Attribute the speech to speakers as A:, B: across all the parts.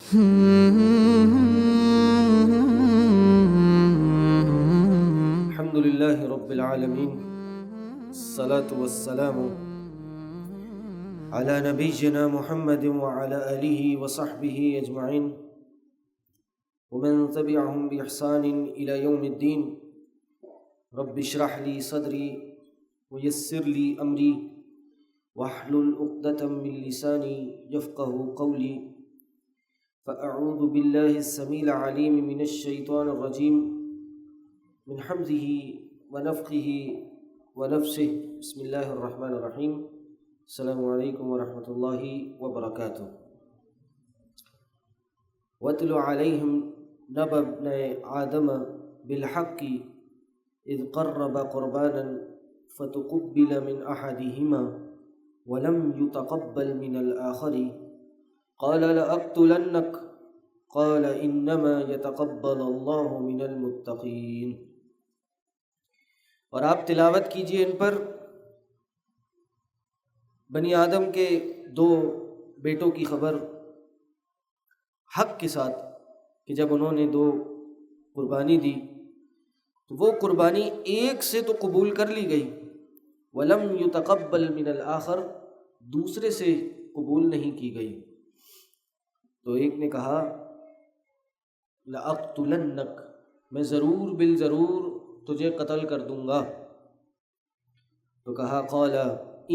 A: الحمد لله رب العالمين، الصلاة والسلام على نبينا محمد وعلى آله وصحبه أجمعين ومن تبعهم بإحسان إلى يوم الدين. رب اشرح لي صدري ويسر لي أمري واحلل عقدة من لساني يفقه قولي. فأعوذ بالله السميع العليم من الشيطان الرجيم من حمزه ونفخه ونفسه. بسم الله الرحمن الرحيم. السلام علیکم ورحمۃ اللہ وبرکاتہ. واتل علیہم نبأ ابن آدم بالحق اذ قرب قربانا فتقبل من احدهما ولم يتقبل من الآخر قال لأقتلنك قال انما يتقبل اللہ من المتقین. اور آپ تلاوت کیجئے ان پر بنی آدم کے دو بیٹوں کی خبر حق کے ساتھ کہ جب انہوں نے دو قربانی دی تو وہ قربانی ایک سے تو قبول کر لی گئی، وَلَمْ يُتَقَبَّلْ مِنَ الْآخَرِ دوسرے سے قبول نہیں کی گئی. تو ایک نے کہا لَأَقْتُلَنَّكَ میں ضرور بالضرور تجھے قتل کر دوں گا. تو کہا قَالَ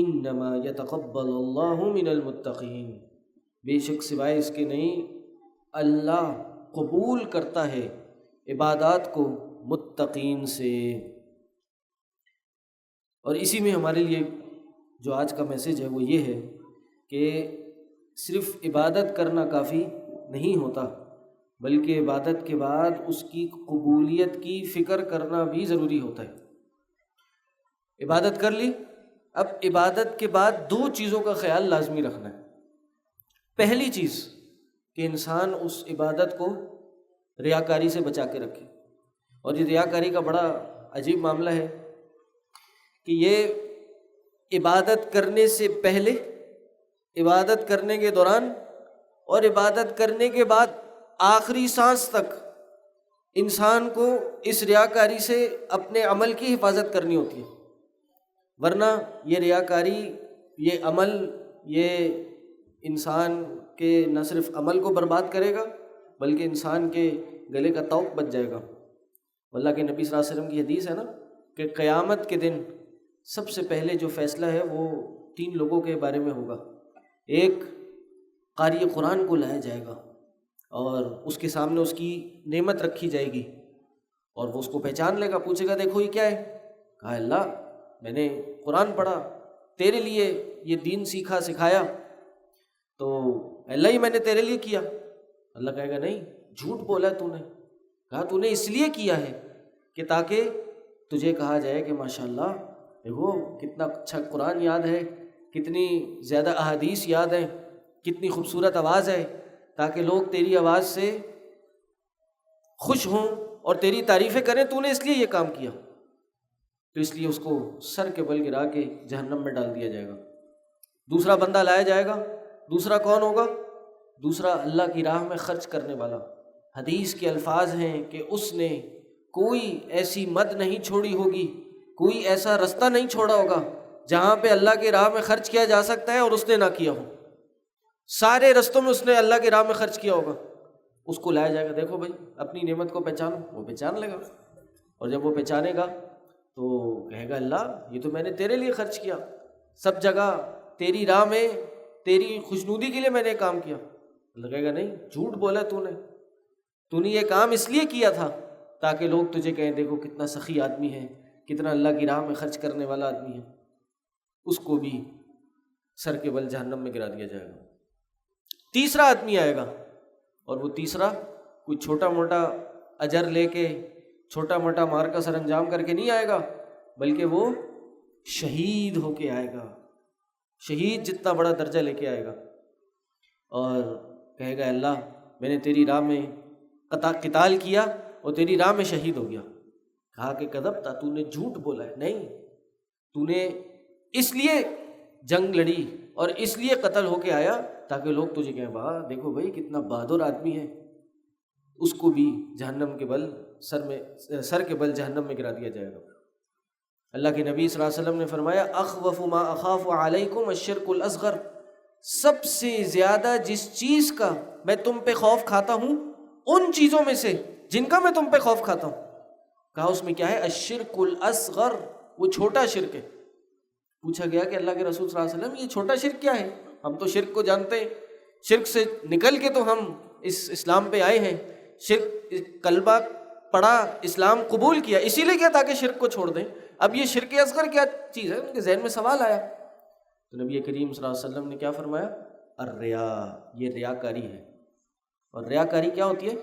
A: انما یتقبل اللہ من المتقین بے شک سوائے اس کے نہیں اللہ قبول کرتا ہے عبادات کو متقین سے. اور اسی میں ہمارے لیے جو آج کا میسج ہے وہ یہ ہے کہ صرف عبادت کرنا کافی نہیں ہوتا، بلکہ عبادت کے بعد اس کی قبولیت کی فکر کرنا بھی ضروری ہوتا ہے. عبادت کر لی، اب عبادت کے بعد دو چیزوں کا خیال لازمی رکھنا ہے. پہلی چیز کہ انسان اس عبادت کو ریاکاری سے بچا کے رکھے. اور یہ ریاکاری کا بڑا عجیب معاملہ ہے کہ یہ عبادت کرنے سے پہلے، عبادت کرنے کے دوران اور عبادت کرنے کے بعد آخری سانس تک انسان کو اس ریاکاری سے اپنے عمل کی حفاظت کرنی ہوتی ہے. ورنہ یہ ریاکاری، یہ عمل، یہ انسان کے نہ صرف عمل کو برباد کرے گا بلکہ انسان کے گلے کا طوق بچ جائے گا. اللہ کے نبی صلی اللہ علیہ وسلم کی حدیث ہے نا کہ قیامت کے دن سب سے پہلے جو فیصلہ ہے وہ تین لوگوں کے بارے میں ہوگا. ایک قاری قرآن کو لایا جائے گا اور اس کے سامنے اس کی نعمت رکھی جائے گی اور وہ اس کو پہچان لے گا، پوچھے گا دیکھو یہ کیا ہے؟ کہا اللہ میں نے قرآن پڑھا، تیرے لیے یہ دین سیکھا سکھایا، تو اللہ ہی میں نے تیرے لیے کیا. اللہ کہے گا نہیں، جھوٹ بولا تو نے. کہا تو نے اس لیے کیا ہے کہ تاکہ تجھے کہا جائے کہ ماشاءاللہ دیکھو کتنا اچھا قرآن یاد ہے، کتنی زیادہ احادیث یاد ہیں، کتنی خوبصورت آواز ہے، تاکہ لوگ تیری آواز سے خوش ہوں اور تیری تعریفیں کریں. تو نے اس لیے یہ کام کیا. تو اس لیے اس کو سر کے بل گرا کے جہنم میں ڈال دیا جائے گا. دوسرا بندہ لایا جائے گا. دوسرا کون ہوگا؟ دوسرا اللہ کی راہ میں خرچ کرنے والا. حدیث کے الفاظ ہیں کہ اس نے کوئی ایسی مد نہیں چھوڑی ہوگی، کوئی ایسا رستہ نہیں چھوڑا ہوگا جہاں پہ اللہ کی راہ میں خرچ کیا جا سکتا ہے اور اس نے نہ کیا ہو. سارے رستوں میں اس نے اللہ کی راہ میں خرچ کیا ہوگا. اس کو لایا جائے گا، دیکھو بھائی اپنی نعمت کو پہچانو. وہ پہچان لے گا اور جب وہ پہچانے گا تو کہے گا اللہ یہ تو میں نے تیرے لیے خرچ کیا، سب جگہ تیری راہ میں تیری خوشنودی کے لیے میں نے کام کیا. اللہ کہے گا نہیں، جھوٹ بولا تو نے یہ کام اس لیے کیا تھا تاکہ لوگ تجھے کہیں دیکھو کتنا سخی آدمی ہے، کتنا اللہ کی راہ میں خرچ کرنے والا آدمی ہے. اس کو بھی سر کے بل جہنم میں گرا دیا جائے گا. تیسرا آدمی آئے گا اور وہ تیسرا کوئی چھوٹا موٹا اجر لے کے، چھوٹا موٹا مار کا سر انجام کر کے نہیں آئے گا، بلکہ وہ شہید ہو کے آئے گا. شہید جتنا بڑا درجہ لے کے آئے گا اور کہے گا اللہ میں نے تیری راہ میں قتال کیا اور تیری راہ میں شہید ہو گیا. کہا کہ کذبت، تو نے جھوٹ بولا ہے. نہیں، تو نے اس لیے جنگ لڑی اور اس لیے قتل ہو کے آیا تاکہ لوگ تجھے کہیں واہ دیکھو بھائی کتنا بہادر آدمی ہے، اس کو بھی جہنم کے بل سر کے بل جہنم میں گرا دیا جائے گا۔ اللہ کے نبی صلی اللہ علیہ وسلم نے فرمایا اخوف ما اخاف علیکم الشرک الاصغر، سب سے زیادہ جس چیز کا میں تم پہ خوف کھاتا ہوں ان چیزوں میں سے جن کا میں تم پہ خوف کھاتا ہوں، کہا اس میں کیا ہے؟ الشرک الاصغر، وہ چھوٹا شرک ہے۔ پوچھا گیا کہ اللہ کے رسول صلی اللہ علیہ وسلم یہ چھوٹا شرک کیا ہے؟ ہم تو شرک کو جانتے ہیں، شرک سے نکل کے تو ہم اس اسلام پہ آئے ہیں، شرک کلمہ پڑھا، اسلام قبول کیا، اسی لیے کیا تاکہ شرک کو چھوڑ دیں، اب یہ شرک اصغر کیا چیز ہے؟ ان کے ذہن میں سوال آیا تو نبی کریم صلی اللہ علیہ وسلم نے کیا فرمایا؟ الریا، یہ ریاکاری ہے۔ اور ریاکاری کیا ہوتی ہے؟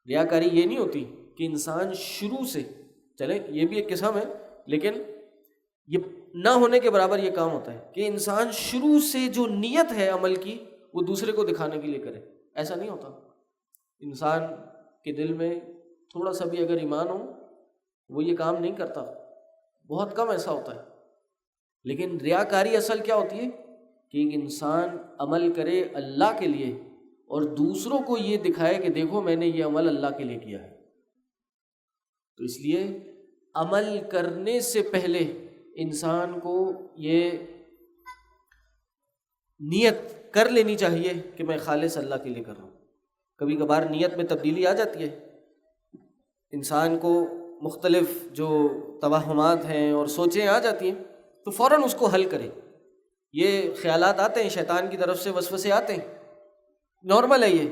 A: ریاکاری یہ نہیں ہوتی کہ انسان شروع سے، چلے یہ بھی ایک قسم ہے لیکن یہ نہ ہونے کے برابر یہ کام ہوتا ہے کہ انسان شروع سے جو نیت ہے عمل کی وہ دوسرے کو دکھانے کے لیے کرے، ایسا نہیں ہوتا۔ انسان کے دل میں تھوڑا سا بھی اگر ایمان ہو وہ یہ کام نہیں کرتا، بہت کم ایسا ہوتا ہے۔ لیکن ریاکاری اصل کیا ہوتی ہے کہ ایک انسان عمل کرے اللہ کے لیے اور دوسروں کو یہ دکھائے کہ دیکھو میں نے یہ عمل اللہ کے لیے کیا ہے۔ تو اس لیے عمل کرنے سے پہلے انسان کو یہ نیت کر لینی چاہیے کہ میں خالص اللہ کے لیے کر رہا ہوں۔ کبھی کبھار نیت میں تبدیلی آ جاتی ہے، انسان کو مختلف جو توہمات ہیں اور سوچیں آ جاتی ہیں تو فوراً اس کو حل کرے۔ یہ خیالات آتے ہیں شیطان کی طرف سے، وسوسے آتے ہیں، نارمل ہے، یہ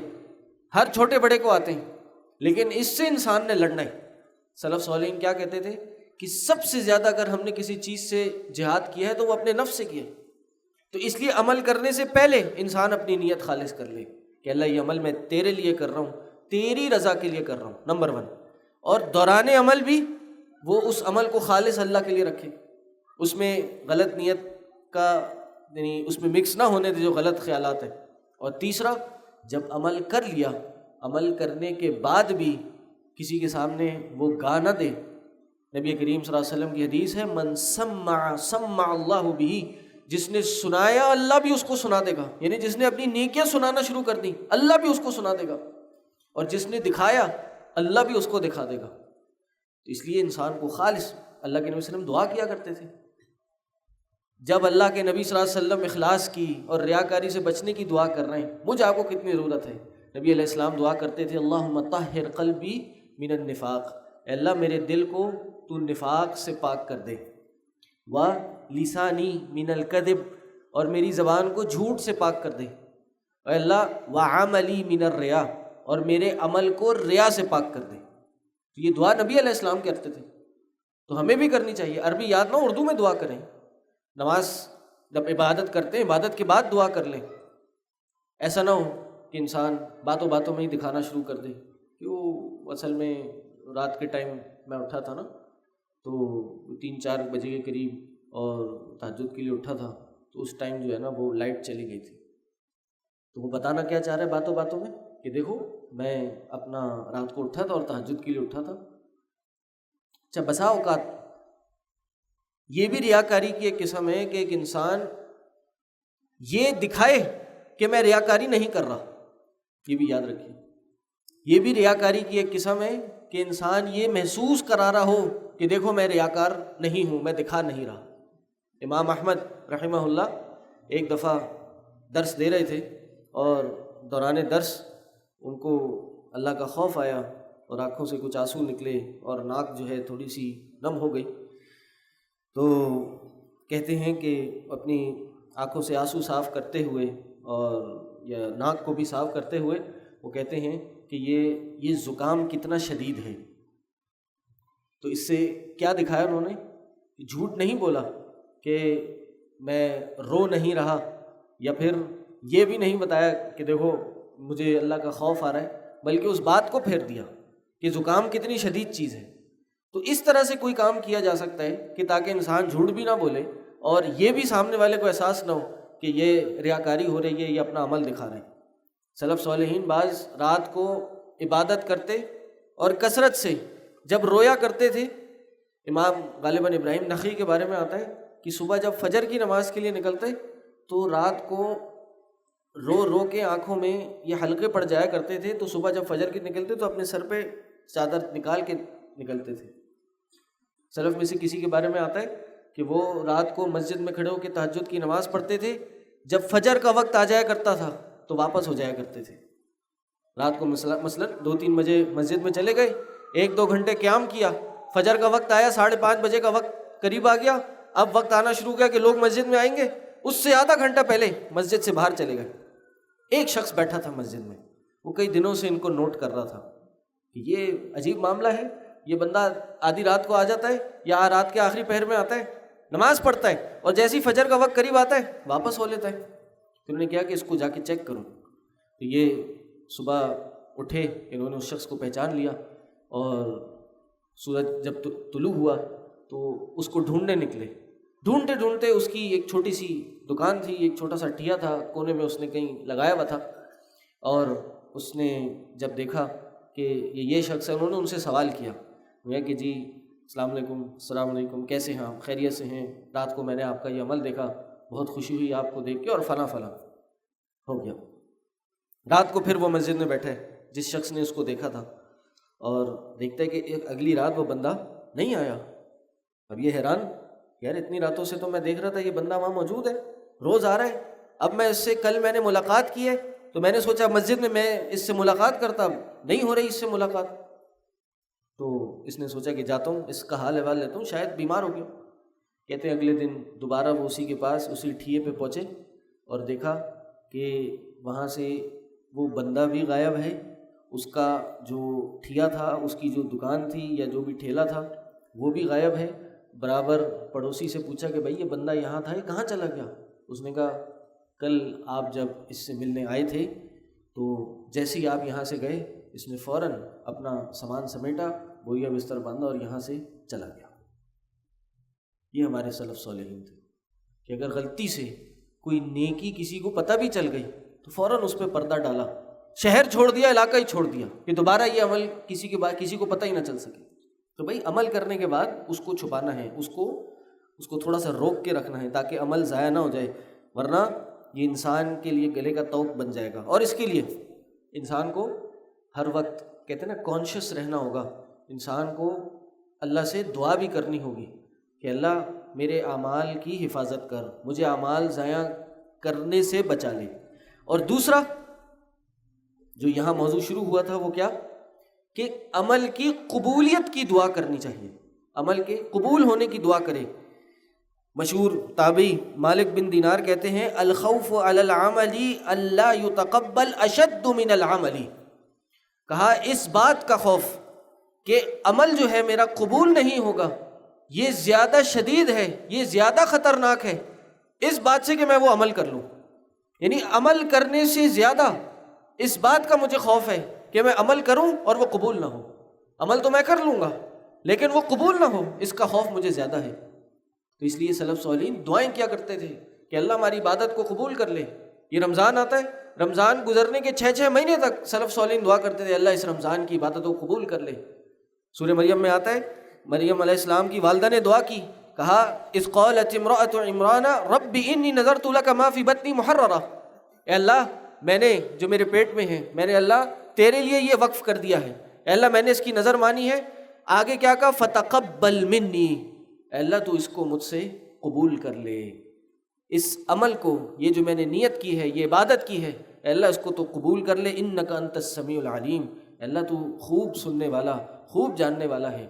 A: ہر چھوٹے بڑے کو آتے ہیں، لیکن اس سے انسان نے لڑنا ہے۔ سلف صالحین کیا کہتے تھے کہ سب سے زیادہ اگر ہم نے کسی چیز سے جہاد کیا ہے تو وہ اپنے نفس سے کیا ہے۔ تو اس لیے عمل کرنے سے پہلے انسان اپنی نیت خالص کر لے کہ اللہ یہ عمل میں تیرے لیے کر رہا ہوں، تیری رضا کے لیے کر رہا ہوں، نمبر 1۔ اور دوران عمل بھی وہ اس عمل کو خالص اللہ کے لیے رکھے، اس میں غلط نیت کا یعنی اس میں مکس نہ ہونے دے جو غلط خیالات ہیں۔ اور تیسرا، جب عمل کر لیا، عمل کرنے کے بعد بھی کسی کے سامنے وہ گا نہ دے۔ نبی کریم صلی اللہ علیہ وسلم کی حدیث ہے من سمع اللہ بہ، جس نے سنایا اللہ بھی اس کو سنا دے گا، یعنی جس نے اپنی نیکیاں سنانا شروع کر دی اللہ بھی اس کو سنا دے گا، اور جس نے دکھایا اللہ بھی اس کو دکھا دے گا۔ تو اس لیے انسان کو خالص، اللہ کے نبی صلی اللہ علیہ وسلم دعا کیا کرتے تھے، جب اللہ کے نبی صلی اللہ علیہ وسلم اخلاص کی اور ریاکاری سے بچنے کی دعا کر رہے ہیں، مجھ آپ کو کتنی ضرورت ہے۔ نبی علیہ السلام دعا کرتے تھے اللہم طہر قلبی من النفاق، اے اللہ میرے دل کو تو نفاق سے پاک کر دے، وَلِسَانِي مِنَ الْكَذِبِ، اور میری زبان کو جھوٹ سے پاک کر دے، اے اللہ وَعَمَلِي مِنَ الرِّيَا، اور میرے عمل کو ریا سے پاک کر دے۔ تو یہ دعا نبی علیہ السلام کرتے تھے، تو ہمیں بھی کرنی چاہیے۔ عربی یاد نہ ہو، اردو میں دعا کریں۔ نماز جب عبادت کرتے ہیں عبادت کے بعد دعا کر لیں، ایسا نہ ہو کہ انسان باتوں باتوں میں ہی دکھانا شروع کر دے کہ وہ اصل میں رات کے ٹائم میں اٹھا تھا نا تو 3-4 بجے کے قریب اور تہجد کے لیے اٹھا تھا، تو اس ٹائم جو ہے نا وہ لائٹ چلی گئی تھی، تو وہ بتانا کیا چاہ رہا ہے باتوں باتوں میں کہ دیکھو میں اپنا رات کو اٹھا تھا اور تہجد کے لیے اٹھا تھا۔ اچھا، بسا اوقات یہ بھی ریاکاری کی ایک قسم ہے کہ ایک انسان یہ دکھائے کہ میں ریاکاری نہیں کر رہا، یہ بھی یاد رکھیے، یہ بھی ریاکاری کی ایک قسم ہے کہ انسان یہ محسوس کرا رہا ہو کہ دیکھو میں ریاکار نہیں ہوں، میں دکھا نہیں رہا۔ امام احمد رحمہ اللہ ایک دفعہ درس دے رہے تھے اور دوران درس ان کو اللہ کا خوف آیا اور آنکھوں سے کچھ آنسو نکلے اور ناک جو ہے تھوڑی سی نم ہو گئی، تو کہتے ہیں کہ اپنی آنکھوں سے آنسو صاف کرتے ہوئے اور یا ناک کو بھی صاف کرتے ہوئے وہ کہتے ہیں کہ یہ زکام کتنا شدید ہے۔ تو اس سے کیا دکھایا انہوں نے کہ جھوٹ نہیں بولا کہ میں رو نہیں رہا، یا پھر یہ بھی نہیں بتایا کہ دیکھو مجھے اللہ کا خوف آ رہا ہے، بلکہ اس بات کو پھیر دیا کہ زکام کتنی شدید چیز ہے۔ تو اس طرح سے کوئی کام کیا جا سکتا ہے کہ تاکہ انسان جھوٹ بھی نہ بولے اور یہ بھی سامنے والے کو احساس نہ ہو کہ یہ ریاکاری ہو رہی ہے، یہ اپنا عمل دکھا رہے ہیں۔ سلف صالحین بعض رات کو عبادت کرتے اور کثرت سے جب رویا کرتے تھے، امام غالباً ابراہیم نخعی کے بارے میں آتا ہے کہ صبح جب فجر کی نماز کے لیے نکلتے تو رات کو رو رو کے آنکھوں میں یہ حلقے پڑ جایا کرتے تھے، تو صبح جب فجر کے نکلتے تو اپنے سر پہ چادر نکال کے نکلتے تھے۔ سلف میں سے کسی کے بارے میں آتا ہے کہ وہ رات کو مسجد میں کھڑے ہو کے تہجد کی نماز پڑھتے تھے، جب فجر کا وقت آ جایا کرتا تھا تو واپس ہو جایا کرتے تھے۔ رات کو مثلا 2-3 بجے مسجد میں چلے گئے، 1-2 گھنٹے قیام کیا، فجر کا وقت آیا، 5:30 بجے کا وقت قریب آ گیا، اب وقت آنا شروع کیا کہ لوگ مسجد میں آئیں گے، اس سے آدھا گھنٹہ پہلے مسجد سے باہر چلے گئے۔ ایک شخص بیٹھا تھا مسجد میں، وہ کئی دنوں سے ان کو نوٹ کر رہا تھا کہ یہ عجیب معاملہ ہے، یہ بندہ آدھی رات کو آ جاتا ہے یا رات کے آخری پہر میں آتا ہے، نماز پڑھتا ہے، اور جیسے ہی فجر کا وقت قریب آتا ہے واپس ہو لیتا ہے۔ تو انہوں نے کیا کہ اس کو جا کے چیک کروں۔ تو یہ صبح اٹھے، انہوں نے اس شخص کو پہچان لیا، اور سورج جب طلوع ہوا تو اس کو ڈھونڈنے نکلے۔ ڈھونڈتے ڈھونڈتے اس کی ایک چھوٹی سی دکان تھی، ایک چھوٹا سا ٹھیا تھا کونے میں، اس نے کہیں لگایا ہوا تھا، اور اس نے جب دیکھا کہ یہ شخص ہے، انہوں نے ان سے سوال کیا کہ جی السلام علیکم، السلام علیکم، کیسے ہیں آپ؟ خیریت سے ہیں؟ رات کو میں نے آپ کا یہ عمل دیکھا، بہت خوشی ہوئی آپ کو دیکھ کے، اور فلاں فلاں ہو گیا۔ رات کو پھر وہ مسجد میں بیٹھے جس شخص نے اس کو دیکھا تھا، اور دیکھتا ہے کہ اگلی رات وہ بندہ نہیں آیا۔ اب یہ حیران، یار اتنی راتوں سے تو میں دیکھ رہا تھا یہ بندہ وہاں موجود ہے، روز آ رہا ہے، اب میں اس سے کل میں نے ملاقات کی ہے تو میں نے سوچا مسجد میں اس سے ملاقات کرتا، نہیں ہو رہی اس سے ملاقات۔ تو اس نے سوچا کہ جاتا ہوں، اس کا حال احوال لیتا ہوں، شاید بیمار ہو گیا۔ کہتے ہیں اگلے دن دوبارہ وہ اسی کے پاس اسی ٹھیے پہ پہنچے، اور دیکھا کہ وہاں سے وہ بندہ بھی غائب ہے، اس کا جو ٹھیا تھا، اس کی جو دکان تھی یا جو بھی ٹھیلا تھا وہ بھی غائب ہے۔ برابر پڑوسی سے پوچھا کہ بھائی یہ بندہ یہاں تھا، یہ کہاں چلا گیا؟ اس نے کہا کل آپ جب اس سے ملنے آئے تھے تو جیسے ہی آپ یہاں سے گئے، اس نے فوراً اپنا سامان سمیٹا، بویا بستر باندھا اور یہاں سے چلا گیا۔ یہ ہمارے سلف صالحین تھے کہ اگر غلطی سے کوئی نیکی کسی کو پتہ بھی چل گئی تو فوراً اس پہ پردہ ڈالا، شہر چھوڑ دیا، علاقہ ہی چھوڑ دیا کہ دوبارہ یہ عمل کسی کو پتہ ہی نہ چل سکے۔ تو بھائی عمل کرنے کے بعد اس کو چھپانا ہے، اس کو تھوڑا سا روک کے رکھنا ہے تاکہ عمل ضائع نہ ہو جائے، ورنہ یہ انسان کے لیے گلے کا طوق بن جائے گا۔ اور اس کے لیے انسان کو ہر وقت کہتے ہیں نا کانشیس رہنا ہوگا، انسان کو اللہ سے دعا بھی کرنی ہوگی کہ اللہ میرے اعمال کی حفاظت کر، مجھے اعمال ضائع کرنے سے بچا لے۔ اور دوسرا جو یہاں موضوع شروع ہوا تھا وہ کیا کہ عمل کی قبولیت کی دعا کرنی چاہیے، عمل کے قبول ہونے کی دعا کرے۔ مشہور تابعی مالک بن دینار کہتے ہیں الخوف علی العمل اللہ یتقبل اشد من العمل، کہا اس بات کا خوف کہ عمل جو ہے میرا قبول نہیں ہوگا، یہ زیادہ شدید ہے، یہ زیادہ خطرناک ہے اس بات سے کہ میں وہ عمل کر لوں، یعنی عمل کرنے سے زیادہ اس بات کا مجھے خوف ہے کہ میں عمل کروں اور وہ قبول نہ ہو۔ عمل تو میں کر لوں گا لیکن وہ قبول نہ ہو، اس کا خوف مجھے زیادہ ہے۔ تو اس لیے سلف صالحین دعائیں کیا کرتے تھے کہ اللہ ہماری عبادت کو قبول کر لے۔ یہ رمضان آتا ہے، رمضان گزرنے کے 6 مہینے تک سلف صالحین دعا کرتے تھے اللہ اس رمضان کی عبادت کو قبول کر لے۔ سورہ مریم میں آتا ہے مریم علیہ السلام کی والدہ نے دعا کی، کہا اذ قالت امرأة عمران رب انی نذرت لک ما فی بطنی محررہ، اے اللہ میں نے جو میرے پیٹ میں ہے میں نے اللہ تیرے لیے یہ وقف کر دیا ہے، اے اللہ میں نے اس کی نظر مانی ہے۔ آگے کیا کہا فتقبل منی، اے اللہ تو اس کو مجھ سے قبول کر لے، اس عمل کو، یہ جو میں نے نیت کی ہے، یہ عبادت کی ہے، اے اللہ اس کو تو قبول کر لے، انک انت السمیع العلیم، اے اللہ تو خوب سننے والا، خوب جاننے والا ہے۔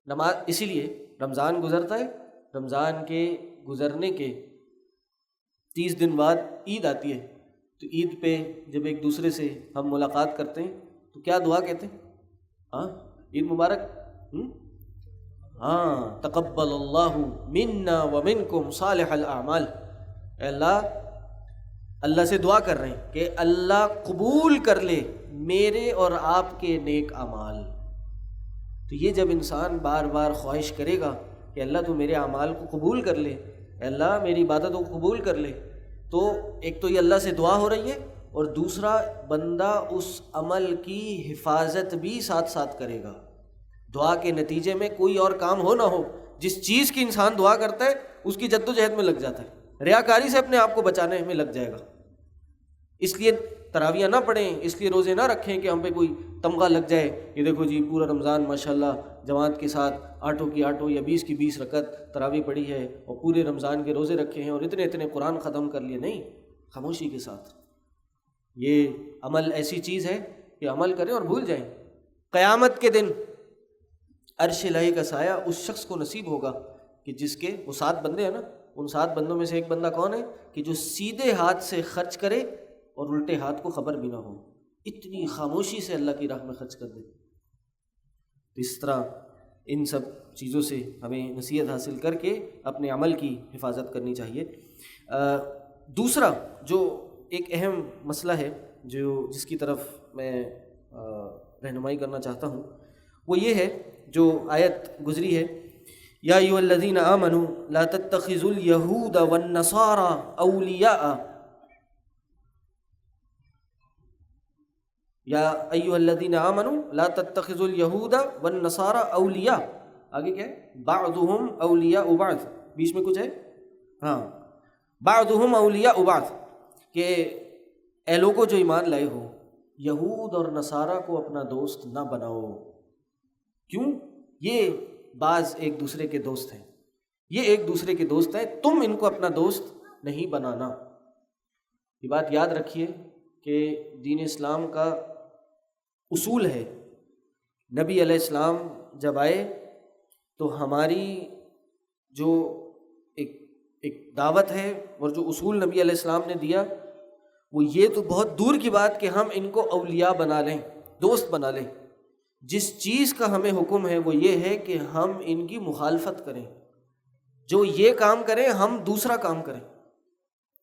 A: نماز اسی لیے رمضان گزرتا ہے، رمضان کے گزرنے کے 30 دن بعد عید آتی ہے، تو عید پہ جب ایک دوسرے سے ہم ملاقات کرتے ہیں تو کیا دعا کہتے ہیں؟ عید مبارک، تقبل اللہ منا ومنکم صالح الاعمال، اے اللہ سے دعا کر رہے ہیں کہ اللہ قبول کر لے میرے اور آپ کے نیک اعمال۔ تو یہ جب انسان بار بار خواہش کرے گا کہ اللہ تو میرے اعمال کو قبول کر لے، اے اللہ میری عبادتوں کو قبول کر لے، تو ایک تو یہ اللہ سے دعا ہو رہی ہے، اور دوسرا بندہ اس عمل کی حفاظت بھی ساتھ ساتھ کرے گا۔ دعا کے نتیجے میں کوئی اور کام ہو نہ ہو، جس چیز کی انسان دعا کرتا ہے اس کی جد و جہد میں لگ جاتا ہے، ریاکاری سے اپنے آپ کو بچانے میں لگ جائے گا. اس لیے تراویح نہ پڑھیں، اس لیے روزے نہ رکھیں کہ ہم پہ کوئی تمغہ لگ جائے. یہ دیکھو جی پورا رمضان ماشاءاللہ جماعت کے ساتھ 8 کی 8 یا 20 کی 20 رکعت تراویح پڑھی ہے اور پورے رمضان کے روزے رکھے ہیں اور اتنے قرآن ختم کر لیے. نہیں، خاموشی کے ساتھ. یہ عمل ایسی چیز ہے کہ عمل کریں اور بھول جائیں. قیامت کے دن عرش الہی کا سایہ اس شخص کو نصیب ہوگا کہ جس کے وہ 7 بندے ہیں نا، ان 7 بندوں میں سے ایک بندہ کون ہے کہ جو سیدھے ہاتھ سے خرچ کرے اور الٹے ہاتھ کو خبر بھی نہ ہو. اتنی خاموشی سے اللہ کی راہ میں خرچ کر دے. تو اس طرح ان سب چیزوں سے ہمیں نصیحت حاصل کر کے اپنے عمل کی حفاظت کرنی چاہیے. دوسرا جو ایک اہم مسئلہ ہے جس کی طرف میں رہنمائی کرنا چاہتا ہوں وہ یہ ہے جو آیت گزری ہے، یا ایھا الذین آمنوا لا تتخذوا اليہود والنصارى اولیاء، یا ایھا الذین آمنوا لا تتخذوا اليہود والنصارى اولیاء. آگے کیا ہے؟ بعضهم اولیاء بعض. بیچ میں کچھ ہے، ہاں، بعضهم اولیاء بعض، کہ اے لوگوں جو ایمان لائے ہو، یہود اور نصارہ کو اپنا دوست نہ بناؤ. کیوں؟ یہ بعض ایک دوسرے کے دوست ہیں، یہ ایک دوسرے کے دوست ہیں، تم ان کو اپنا دوست نہیں بنانا. یہ بات یاد رکھیے کہ دین اسلام کا اصول ہے. نبی علیہ السلام جب آئے تو ہماری جو ایک دعوت ہے اور جو اصول نبی علیہ السلام نے دیا وہ یہ تو بہت دور کی بات کہ ہم ان کو اولیاء بنا لیں، دوست بنا لیں. جس چیز کا ہمیں حکم ہے وہ یہ ہے کہ ہم ان کی مخالفت کریں. جو یہ کام کریں ہم دوسرا کام کریں.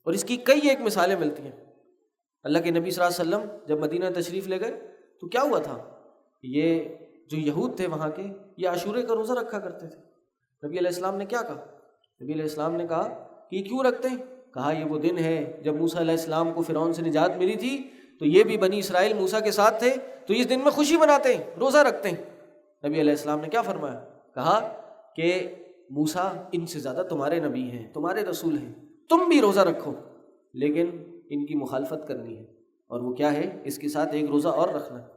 A: اور اس کی کئی ایک مثالیں ملتی ہیں. اللہ کے نبی صلی اللہ علیہ وسلم جب مدینہ تشریف لے گئے تو کیا ہوا تھا؟ یہ جو یہود تھے وہاں کے، یہ عاشورے کا روزہ رکھا کرتے تھے. نبی علیہ السلام نے کیا کہا؟ نبی علیہ السلام نے کہا کہ یہ کیوں رکھتے ہیں؟ کہا یہ وہ دن ہے جب موسیٰ علیہ السلام کو فرعون سے نجات ملی تھی، تو یہ بھی بنی اسرائیل موسیٰ کے ساتھ تھے، تو اس دن میں خوشی مناتے ہیں، روزہ رکھتے ہیں. نبی علیہ السلام نے کیا فرمایا؟ کہا کہ موسیٰ ان سے زیادہ تمہارے نبی ہیں، تمہارے رسول ہیں، تم بھی روزہ رکھو، لیکن ان کی مخالفت کرنی ہے. اور وہ کیا ہے؟ اس کے ساتھ ایک روزہ اور رکھنا ہے.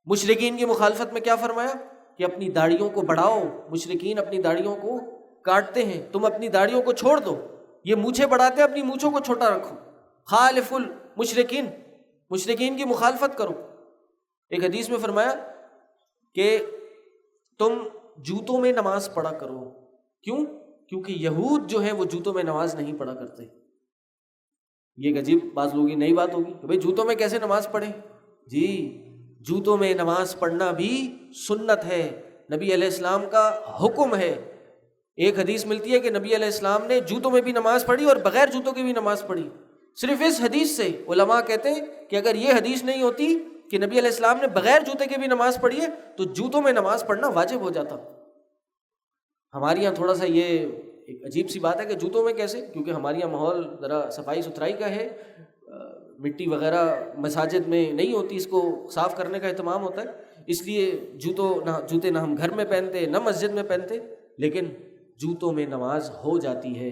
A: مشرکین کی مخالفت میں کیا فرمایا؟ کہ اپنی داڑھیوں کو بڑھاؤ. مشرکین اپنی داڑھیوں کو کاٹتے ہیں، تم اپنی داڑھیوں کو چھوڑ دو. یہ مونچھیں بڑھاتے ہیں، اپنی مونچھوں کو چھوٹا رکھو. خالف المشرکین، مشرکین کی مخالفت کرو. ایک حدیث میں فرمایا کہ تم جوتوں میں نماز پڑھا کرو. کیوں؟ کیونکہ یہود جو ہیں وہ جوتوں میں نماز نہیں پڑھا کرتے. یہ ایک عجیب بعض لوگوں کی نئی بات ہوگی کہ بھئی جوتوں میں کیسے نماز پڑھیں؟ جی، جوتوں میں نماز پڑھنا بھی سنت ہے، نبی علیہ السلام کا حکم ہے. ایک حدیث ملتی ہے کہ نبی علیہ السلام نے جوتوں میں بھی نماز پڑھی اور بغیر جوتوں کے بھی نماز پڑھی. صرف اس حدیث سے علماء کہتے ہیں کہ اگر یہ حدیث نہیں ہوتی کہ نبی علیہ السلام نے بغیر جوتے کے بھی نماز پڑھی ہے تو جوتوں میں نماز پڑھنا واجب ہو جاتا. ہمارے یہاں تھوڑا سا یہ ایک عجیب سی بات ہے کہ جوتوں میں کیسے، کیونکہ ہمارے یہاں ماحول ذرا صفائی ستھرائی کا ہے، مٹی وغیرہ مساجد میں نہیں ہوتی، اس کو صاف کرنے کا اہتمام ہوتا ہے، اس لیے جوتے نہ ہم گھر میں پہنتے نہ مسجد میں پہنتے. لیکن جوتوں میں نماز ہو جاتی ہے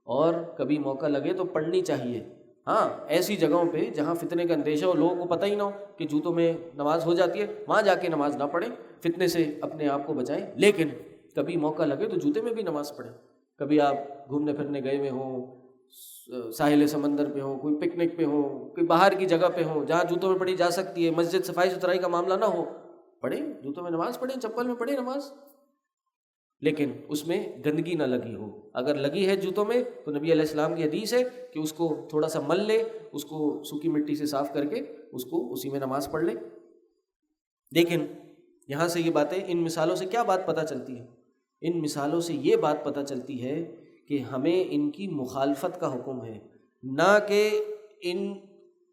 A: اور کبھی موقع لگے تو پڑھنی چاہیے. ہاں، ایسی جگہوں پہ جہاں فتنے کا اندیشہ ہو، لوگوں کو پتہ ہی نہ ہو کہ جوتوں میں نماز ہو جاتی ہے، وہاں جا کے نماز نہ پڑھیں، فتنے سے اپنے آپ کو بچائیں. لیکن کبھی موقع لگے تو جوتے میں بھی نماز پڑھیں. کبھی آپ گھومنے پھرنے گئے ہوئے ہوں، ساحل سمندر پہ ہوں، کوئی پکنک پہ ہوں، کوئی باہر کی جگہ پہ ہوں جہاں جوتوں میں پڑھی جا سکتی ہے، مسجد صفائی ستھرائی کا معاملہ نہ ہو، پڑھیں، جوتوں میں نماز پڑھیں، چپل میں پڑھیں نماز، لیکن اس میں گندگی نہ لگی ہو. اگر لگی ہے جوتوں میں تو نبی علیہ السلام کی حدیث ہے کہ اس کو تھوڑا سا مل لے، اس کو سوکھی مٹی سے صاف کر کے اس کو اسی میں نماز پڑھ لے. لیکن یہاں سے یہ باتیں، ان مثالوں سے کیا بات پتہ چلتی ہے؟ ان مثالوں سے یہ بات پتہ چلتی ہے کہ ہمیں ان کی مخالفت کا حکم ہے، نہ کہ ان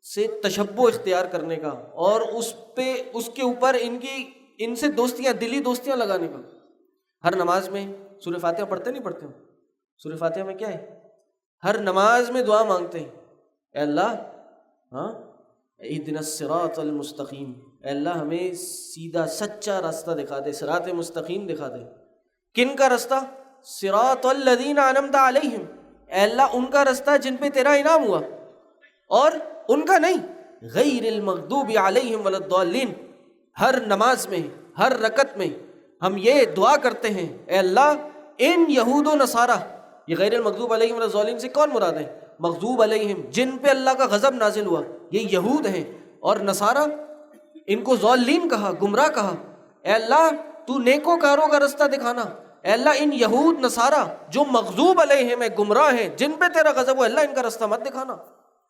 A: سے تشبہ اختیار کرنے کا اور اس کے اوپر ان سے دوستیاں، دلی دوستیاں لگانے کا. ہر نماز میں سورہ فاتحہ پڑھتے نہیں پڑھتے ہو؟ سورہ فاتحہ میں کیا ہے؟ ہر نماز میں دعا مانگتے ہیں، اے اللہ، اہدنا الصراط المستقیم، اے اللہ ہمیں سیدھا سچا راستہ دکھا دے، صراط مستقیم دکھا دے. کن کا راستہ؟ صراط الذین انعمت علیہم، اے اللہ ان کا رستہ جن پہ تیرا انعام ہوا اور ان کا نہیں، غیر المغضوب علیہم ولا الضالین۔ ہر نماز میں، ہر رکعت میں ہم یہ دعا کرتے ہیں، اے اللہ ان یہود و نصارہ، یہ غیر المغضوب علیہم ولا الضالین سے کون مراد ہے؟ مغضوب علیہم جن پہ اللہ کا غضب نازل ہوا، یہ یہود ہیں، اور نصارہ ان کو ضالین کہا، گمراہ کہا۔ اے اللہ تو نیکوکاروں کا رستہ دکھانا، اے اللہ ان یہود نصارہ جو مغضوب علیہم ہیں، گمراہ ہیں، جن پہ تیرا غضب ہو، اللہ ان کا رستہ مت دکھانا۔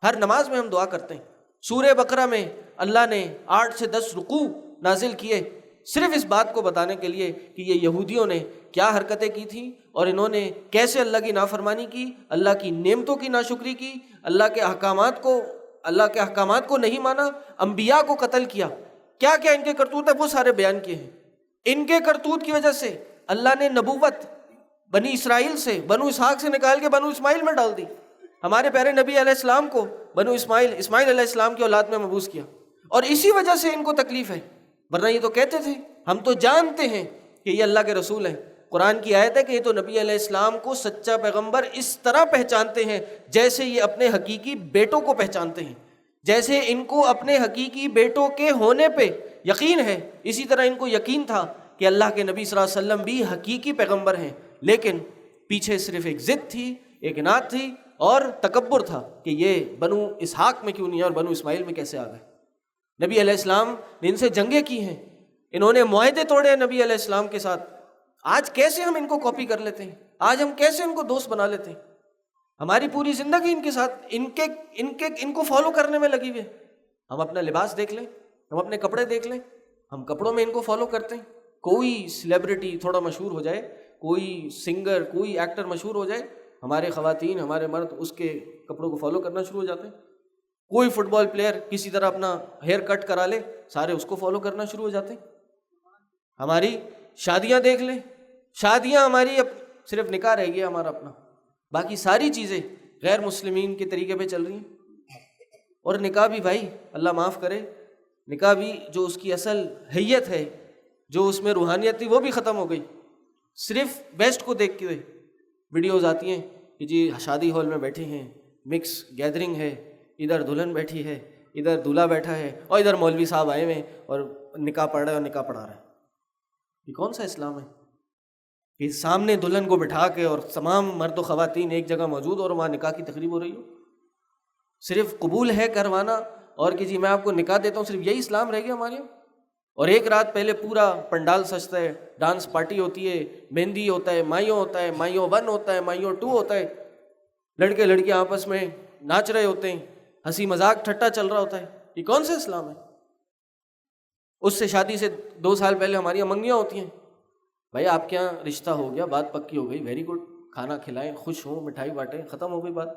A: ہر نماز میں ہم دعا کرتے ہیں۔ سورہ بقرہ میں اللہ نے 8 سے 10 رکوع نازل کیے صرف اس بات کو بتانے کے لیے کہ یہ یہودیوں نے کیا حرکتیں کی تھیں اور انہوں نے کیسے اللہ کی نافرمانی کی، اللہ کی نعمتوں کی ناشکری کی، اللہ کے احکامات کو نہیں مانا، انبیاء کو قتل کیا، کیا کیا ان کے کرتوت ہے وہ سارے بیان کیے ہیں۔ ان کے کرتوت کی وجہ سے اللہ نے نبوت بنی اسرائیل سے، بنو اسحاق سے نکال کے بنو اسماعیل میں ڈال دی۔ ہمارے پیارے نبی علیہ السلام کو بنو اسماعیل علیہ السلام کی اولاد میں مبعوث کیا، اور اسی وجہ سے ان کو تکلیف ہے، ورنہ یہ تو کہتے تھے ہم تو جانتے ہیں کہ یہ اللہ کے رسول ہیں۔ قرآن کی آیت ہے کہ یہ تو نبی علیہ السلام کو سچا پیغمبر اس طرح پہچانتے ہیں جیسے یہ اپنے حقیقی بیٹوں کو پہچانتے ہیں، جیسے ان کو اپنے حقیقی بیٹوں کے ہونے پہ یقین ہے، اسی طرح ان کو یقین تھا کہ اللہ کے نبی صلی اللہ علیہ وسلم بھی حقیقی پیغمبر ہیں، لیکن پیچھے صرف ایک ضد تھی، ایک اناد تھی اور تکبر تھا کہ یہ بنو اسحاق میں کیوں نہیں ہے اور بنو اسماعیل میں کیسے آ گئے۔ نبی علیہ السلام نے ان سے جنگیں کی ہیں، انہوں نے معاہدے توڑے ہیں نبی علیہ السلام کے ساتھ۔ آج کیسے ہم ان کو کاپی کر لیتے ہیں، آج ہم کیسے ان کو دوست بنا لیتے ہیں، ہماری پوری زندگی ان کے ساتھ ان کو فالو کرنے میں لگی ہوئی ہے۔ ہم اپنا لباس دیکھ لیں، ہم اپنے کپڑے دیکھ لیں، ہم کپڑوں میں ان کو فالو کرتے ہیں۔ کوئی سیلیبریٹی تھوڑا مشہور ہو جائے، کوئی سنگر، کوئی ایکٹر مشہور ہو جائے، ہمارے خواتین، ہمارے مرد اس کے کپڑوں کو فالو کرنا شروع ہو جاتے ہیں۔ کوئی فٹ بال پلیئر کسی طرح اپنا ہیئر کٹ کرا لے، سارے اس کو فالو کرنا شروع ہو جاتے ہیں۔ ہماری شادیاں دیکھ لیں، شادیاں ہماری اب صرف نکاح رہ گیا ہمارا اپنا، باقی ساری چیزیں غیر مسلمین کے طریقے پہ چل رہی ہیں۔ اور نکاح بھی بھائی اللہ معاف کرے، نکاح بھی جو اس کی اصل حیت ہے، جو اس میں روحانیت تھی، وہ بھی ختم ہو گئی۔ صرف بیسٹ کو دیکھ کے ویڈیوز آتی ہیں کہ جی شادی ہال میں بیٹھے ہیں، مکس گیدرنگ ہے، ادھر دلہن بیٹھی ہے، ادھر دولہا بیٹھا ہے، اور ادھر مولوی صاحب آئے ہوئے ہیں اور نکاح پڑھ رہے ہیں اور نکاح پڑھا رہے ہیں۔ یہ کون سا اسلام ہے کہ سامنے دلہن کو بٹھا کے اور تمام مرد و خواتین ایک جگہ موجود اور وہاں نکاح کی تقریب ہو رہی ہو؟ صرف قبول ہے کروانا اور کہ جی میں آپ کو نکاح دیتا ہوں، صرف یہی اسلام رہ گیا ہمارے یہاں؟ اور ایک رات پہلے پورا پنڈال سجتا ہے، ڈانس پارٹی ہوتی ہے، مہندی ہوتا ہے، مائیوں ہوتا ہے، مائیوں 1 ہوتا ہے، مائیوں 2 ہوتا ہے، لڑکے لڑکیاں آپس میں ناچ رہے ہوتے ہیں، ہنسی مذاق ٹھٹا چل رہا ہوتا ہے۔ یہ کون سا اسلام ہے؟ اس سے شادی سے 2 سال پہلے ہماری یہاں منگنیاں ہوتی ہیں، بھائی آپ کے یہاں رشتہ ہو گیا، بات پکی ہو گئی، ویری گڈ، کھانا کھلائیں، خوش ہوں، مٹھائی بانٹیں، ختم ہو گئی بات۔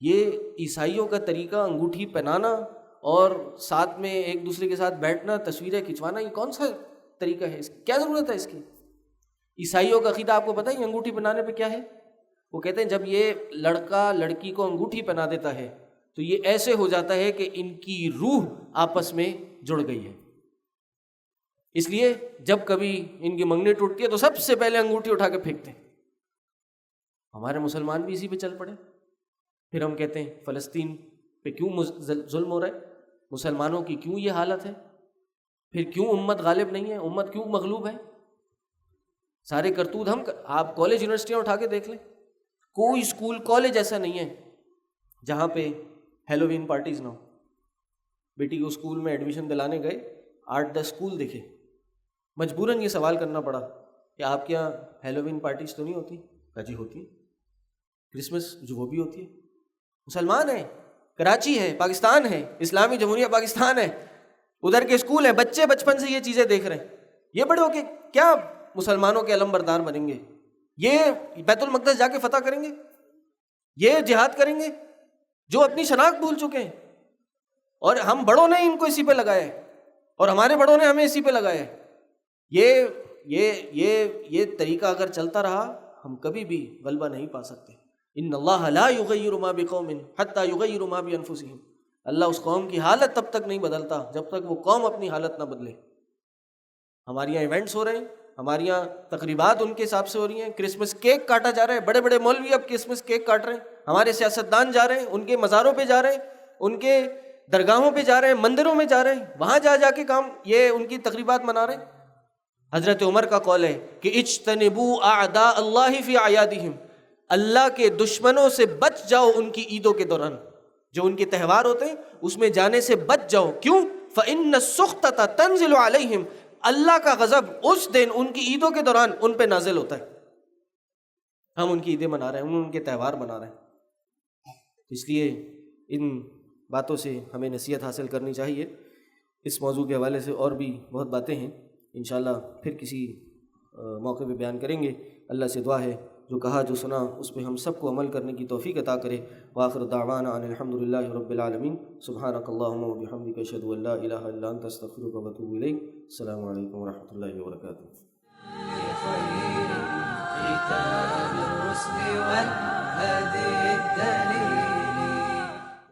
A: یہ عیسائیوں کا طریقہ انگوٹھی پہنانا اور ساتھ میں ایک دوسرے کے ساتھ بیٹھنا، تصویریں کھنچوانا، یہ کون سا طریقہ ہے؟ کیا ضرورت ہے اس کی؟ عیسائیوں کا عقیدہ آپ کو پتہ ہے انگوٹھی پہنانے پہ کیا ہے؟ وہ کہتے ہیں جب یہ لڑکا لڑکی کو انگوٹھی پہنا دیتا ہے تو یہ ایسے ہو جاتا ہے کہ ان کی روح آپس میں جڑ گئی ہے، اس لیے جب کبھی ان کی منگنی ٹوٹتی ہے تو سب سے پہلے انگوٹھی اٹھا کے پھینکتے ہیں۔ ہمارے مسلمان بھی اسی پہ چل پڑے، پھر ہم کہتے ہیں فلسطین پہ کیوں ظلم ہو رہا ہے، مسلمانوں کی کیوں یہ حالت ہے، پھر کیوں امت غالب نہیں ہے، امت کیوں مغلوب ہے؟ سارے کرتوت آپ کالج یونیورسٹیاں اٹھا کے دیکھ لیں، کوئی اسکول کالج ایسا نہیں ہے جہاں پہ ہیلووین پارٹیز نہ ہو۔ بیٹی کو اسکول میں ایڈمیشن دلانے گئے، 8-10 اسکول دیکھے، مجبوراً یہ سوال کرنا پڑا کہ آپ کے یہاں ہیلووین پارٹیز تو نہیں ہوتی؟ کہا جی ہوتی ہے، کرسمس جو وہ بھی ہوتی ہے۔ مسلمان ہیں، کراچی ہے، پاکستان ہے، اسلامی جمہوریہ پاکستان ہے، ادھر کے اسکول ہیں، بچے بچپن سے یہ چیزیں دیکھ رہے ہیں، یہ بڑے ہو کے کیا مسلمانوں کے علم بردار بنیں گے؟ یہ بیت المقدس جا کے فتح کریں گے؟ یہ جہاد کریں گے جو اپنی شناخت بھول چکے ہیں؟ اور ہم بڑوں نے ان کو اسی پہ لگایا ہے اور ہمارے بڑوں نے ہمیں اسی پہ لگایا ہے۔ یہ طریقہ اگر چلتا رہا ہم کبھی بھی غلبہ نہیں پا سکتے۔ ان اللہ لا یغیر ما بقوم حتی یغیروا ما بانفسہم، اللہ اس قوم کی حالت تب تک نہیں بدلتا جب تک وہ قوم اپنی حالت نہ بدلے۔ ہمارے یہاں ایونٹس ہو رہے ہیں، ہمارے یہاں تقریبات ان کے حساب سے ہو رہی ہیں، کرسمس کیک کاٹا جا رہا ہے، بڑے بڑے مولوی اب کرسمس کیک کاٹ رہے ہیں، ہمارے سیاستدان جا رہے ہیں، ان کے مزاروں پہ جا رہے ہیں، ان کے درگاہوں پہ جا رہے ہیں، مندروں میں جا رہے ہیں، وہاں جا جا کے کام یہ ان کی تقریبات منا رہے ہیں۔ حضرت عمر کا قول ہے کہ اجتنبوا اعداء اللہ فی اعیادہم، اللہ کے دشمنوں سے بچ جاؤ ان کی عیدوں کے دوران، جو ان کے تہوار ہوتے ہیں اس میں جانے سے بچ جاؤ۔ کیوں؟ فإن السخطۃ تنزل علیہم، اللہ کا غضب اس دن ان کی عیدوں کے دوران ان پہ نازل ہوتا ہے۔ ہم ان کی عیدیں منا رہے ہیں، ان کے تہوار منا رہے ہیں، اس لیے ان باتوں سے ہمیں نصیحت حاصل کرنی چاہیے۔ اس موضوع کے حوالے سے اور بھی بہت باتیں ہیں، انشاءاللہ پھر کسی موقع پہ بیان کریں گے۔ اللہ سے دعا ہے جو کہا جو سنا اس پہ ہم سب کو عمل کرنے کی توفیق عطا کرے۔ وآخر دعوانا ان الحمدللہ رب العالمین۔ سبحانک اللہم و بحمدک، اشہد ان لا الہ الا انت، استغفرک و اتوب الیک۔ السلام علیکم ورحمۃ اللہ وبرکاتہ۔
B: كتاب الرسل والهدي الدليل